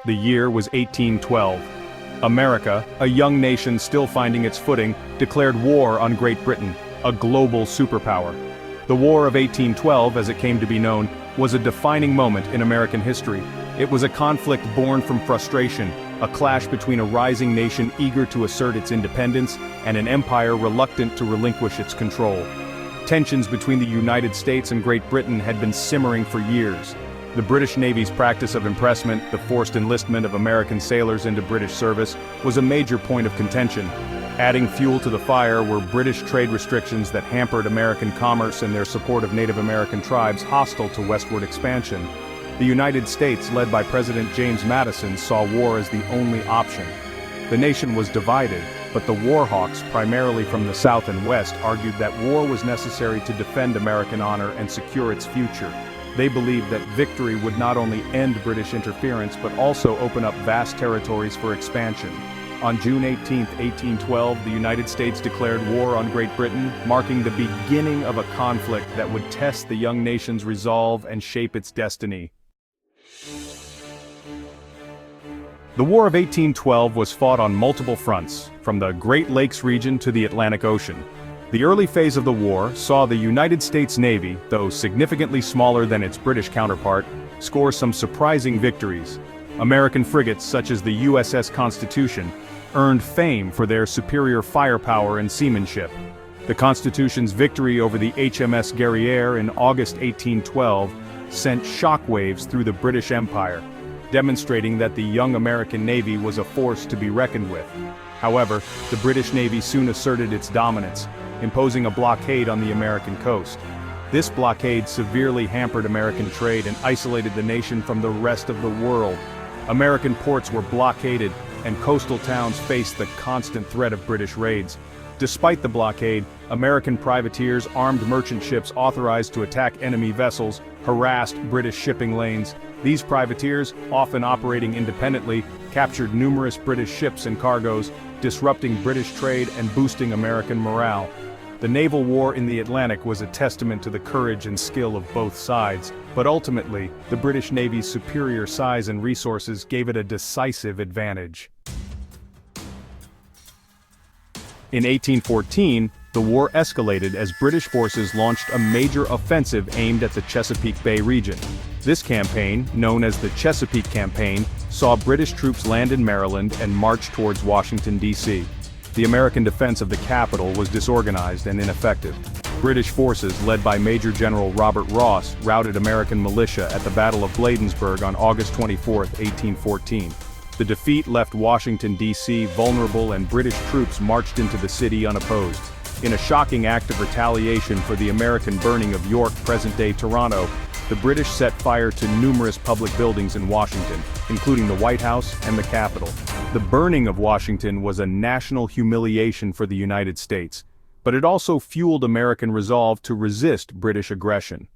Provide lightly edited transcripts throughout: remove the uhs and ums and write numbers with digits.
The year was 1812. America, a young nation still finding its footing, declared war on Great Britain, a global superpower. The War of 1812, as it came to be known, was a defining moment in American history. It was a conflict born from frustration, a clash between a rising nation eager to assert its independence and an empire reluctant to relinquish its control. Tensions between the United States and Great Britain had been simmering for years. The British Navy's practice of impressment, the forced enlistment of American sailors into British service, was a major point of contention. Adding fuel to the fire were British trade restrictions that hampered American commerce and their support of Native American tribes hostile to westward expansion. The United States, led by President James Madison, saw war as the only option. The nation was divided, but the war hawks, primarily from the South and West, argued that war was necessary to defend American honor and secure its future. They believed that victory would not only end British interference but also open up vast territories for expansion. On June 18, 1812, the United States declared war on Great Britain, marking the beginning of a conflict that would test the young nation's resolve and shape its destiny. The War of 1812 was fought on multiple fronts, from the Great Lakes region to the Atlantic Ocean. The early phase of the war saw the United States Navy, though significantly smaller than its British counterpart, score some surprising victories. American frigates such as the USS Constitution earned fame for their superior firepower and seamanship. The Constitution's victory over the HMS Guerriere in August 1812 sent shockwaves through the British Empire, demonstrating that the young American Navy was a force to be reckoned with. However, the British Navy soon asserted its dominance, imposing a blockade on the American coast. This blockade severely hampered American trade and isolated the nation from the rest of the world. American ports were blockaded, and coastal towns faced the constant threat of British raids. Despite the blockade, American privateers, armed merchant ships authorized to attack enemy vessels, harassed British shipping lanes. These privateers, often operating independently, captured numerous British ships and cargoes, disrupting British trade and boosting American morale. The naval war in the Atlantic was a testament to the courage and skill of both sides, but ultimately, the British Navy's superior size and resources gave it a decisive advantage. In 1814, the war escalated as British forces launched a major offensive aimed at the Chesapeake Bay region. This campaign, known as the Chesapeake Campaign, saw British troops land in Maryland and march towards Washington, D.C. The American defense of the capital was disorganized and ineffective. British forces, led by Major General Robert Ross, routed American militia at the Battle of Bladensburg on August 24, 1814. The defeat left Washington, D.C. vulnerable, and British troops marched into the city unopposed. In a shocking act of retaliation for the American burning of York, present-day Toronto, the British set fire to numerous public buildings in Washington, including the White House and the Capitol. The burning of Washington was a national humiliation for the United States, but it also fueled American resolve to resist British aggression.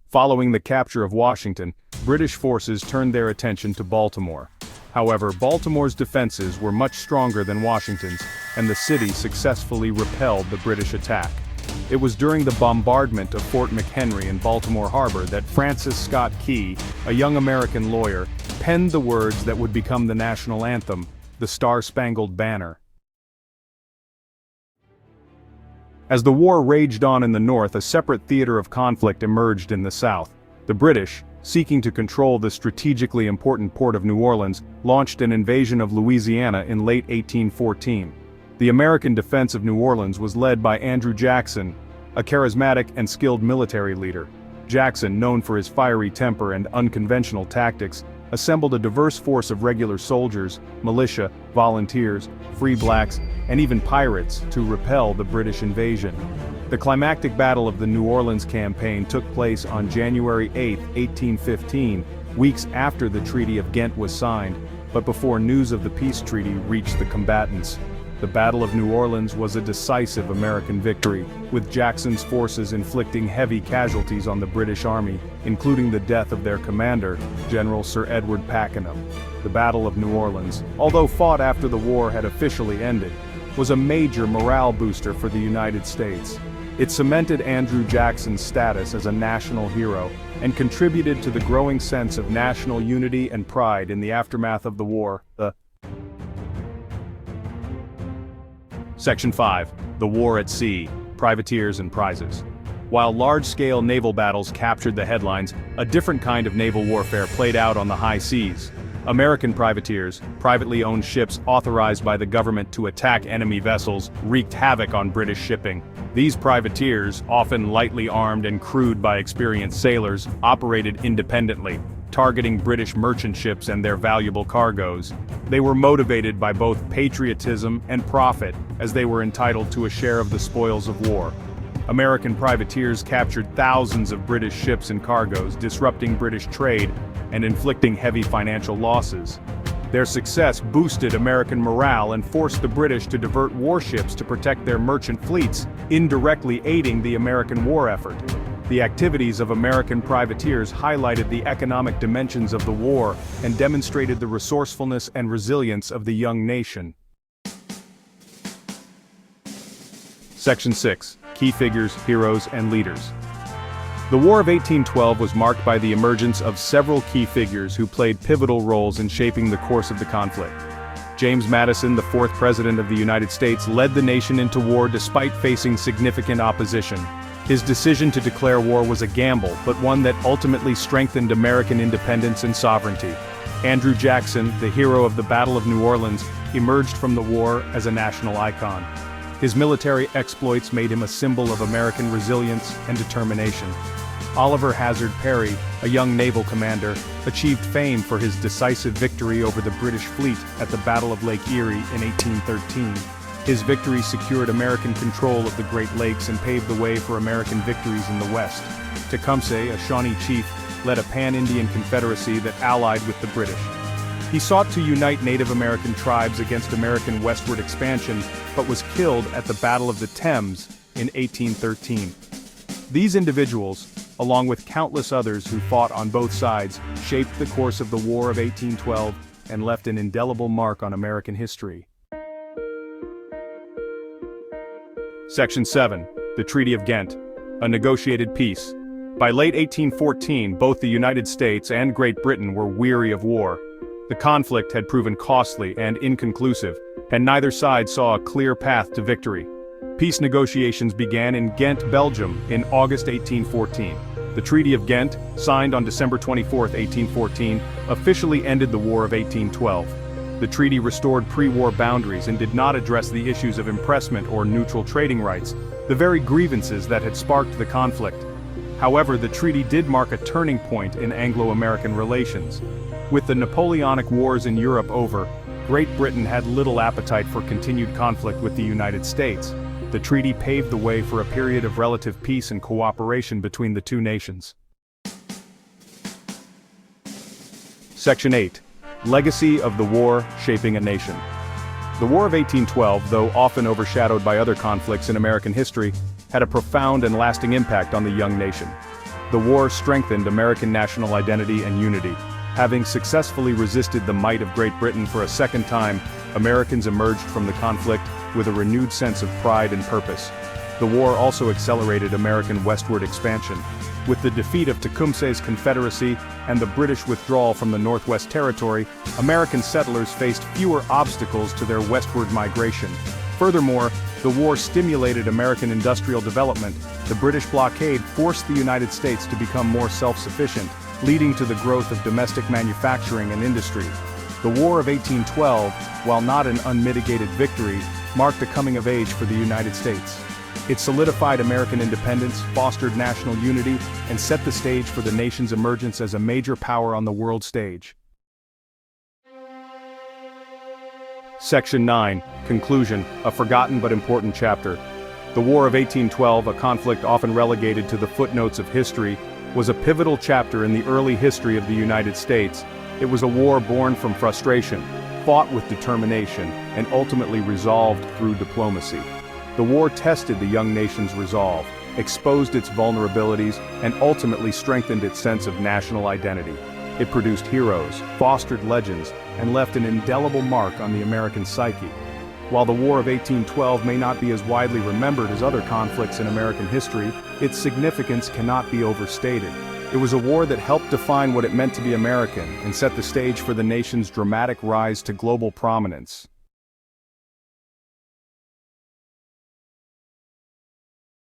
Following the capture of Washington, British forces turned their attention to Baltimore. However, Baltimore's defenses were much stronger than Washington's, and the city successfully repelled the British attack. It was during the bombardment of Fort McHenry in Baltimore Harbor that Francis Scott Key, a young American lawyer, penned the words that would become the national anthem, the Star-Spangled Banner. As the war raged on in the North, a separate theater of conflict emerged in the South. The British, seeking to control the strategically important port of New Orleans, launched an invasion of Louisiana in late 1814. The American defense of New Orleans was led by Andrew Jackson, a charismatic and skilled military leader. Jackson, known for his fiery temper and unconventional tactics, assembled a diverse force of regular soldiers, militia, volunteers, free blacks, and even pirates to repel the British invasion. The climactic battle of the New Orleans campaign took place on January 8, 1815, weeks after the Treaty of Ghent was signed, but before news of the peace treaty reached the combatants. The Battle of New Orleans was a decisive American victory, with Jackson's forces inflicting heavy casualties on the British Army, including the death of their commander, General Sir Edward Pakenham. The Battle of New Orleans, although fought after the war had officially ended, was a major morale booster for the United States. It cemented Andrew Jackson's status as a national hero and contributed to the growing sense of national unity and pride in the aftermath of the war. Section 5. The War at Sea, Privateers and Prizes. While large-scale naval battles captured the headlines, a different kind of naval warfare played out on the high seas. American privateers, privately owned ships authorized by the government to attack enemy vessels, wreaked havoc on British shipping. These privateers, often lightly armed and crewed by experienced sailors, operated independently, targeting British merchant ships and their valuable cargoes. They were motivated by both patriotism and profit, as they were entitled to a share of the spoils of war. American privateers captured thousands of British ships and cargoes, disrupting British trade and inflicting heavy financial losses. Their success boosted American morale and forced the British to divert warships to protect their merchant fleets, indirectly aiding the American war effort. The activities of American privateers highlighted the economic dimensions of the war and demonstrated the resourcefulness and resilience of the young nation. Section 6. Key Figures, Heroes, and Leaders. The War of 1812 was marked by the emergence of several key figures who played pivotal roles in shaping the course of the conflict. James Madison, the fourth President of the United States, led the nation into war despite facing significant opposition. His decision to declare war was a gamble, but one that ultimately strengthened American independence and sovereignty. Andrew Jackson, the hero of the Battle of New Orleans, emerged from the war as a national icon. His military exploits made him a symbol of American resilience and determination. Oliver Hazard Perry, a young naval commander, achieved fame for his decisive victory over the British fleet at the Battle of Lake Erie in 1813. His victory secured American control of the Great Lakes and paved the way for American victories in the West. Tecumseh, a Shawnee chief, led a pan-Indian confederacy that allied with the British. He sought to unite Native American tribes against American westward expansion, but was killed at the Battle of the Thames in 1813. These individuals, along with countless others who fought on both sides, shaped the course of the War of 1812 and left an indelible mark on American history. Section 7. The Treaty of Ghent, a negotiated peace. By late 1814, both the United States and Great Britain were weary of war. The conflict had proven costly and inconclusive, and neither side saw a clear path to victory. Peace negotiations began in Ghent, Belgium, in August 1814. The Treaty of Ghent, signed on December 24, 1814, officially ended the War of 1812. The treaty restored pre-war boundaries and did not address the issues of impressment or neutral trading rights, the very grievances that had sparked the conflict. However, the treaty did mark a turning point in Anglo-American relations. With the Napoleonic Wars in Europe over, Great Britain had little appetite for continued conflict with the United States. The treaty paved the way for a period of relative peace and cooperation between the two nations. Section 8. Legacy of the War Shaping a Nation. The War of 1812, though often overshadowed by other conflicts in American history, had a profound and lasting impact on the young nation. The war strengthened American national identity and unity. Having successfully resisted the might of Great Britain for a second time, Americans emerged from the conflict with a renewed sense of pride and purpose. The war also accelerated American westward expansion. With the defeat of Tecumseh's Confederacy and the British withdrawal from the Northwest Territory, American settlers faced fewer obstacles to their westward migration. Furthermore, the war stimulated American industrial development. The British blockade forced the United States to become more self-sufficient, leading to the growth of domestic manufacturing and industry. The War of 1812, while not an unmitigated victory, marked a coming of age for the United States. It solidified American independence, fostered national unity, and set the stage for the nation's emergence as a major power on the world stage. Section 9. Conclusion, a forgotten but important chapter. The War of 1812, a conflict often relegated to the footnotes of history, was a pivotal chapter in the early history of the United States. It was a war born from frustration, fought with determination, and ultimately resolved through diplomacy. The war tested the young nation's resolve, exposed its vulnerabilities, and ultimately strengthened its sense of national identity. It produced heroes, fostered legends, and left an indelible mark on the American psyche. While the War of 1812 may not be as widely remembered as other conflicts in American history, its significance cannot be overstated. It was a war that helped define what it meant to be American and set the stage for the nation's dramatic rise to global prominence.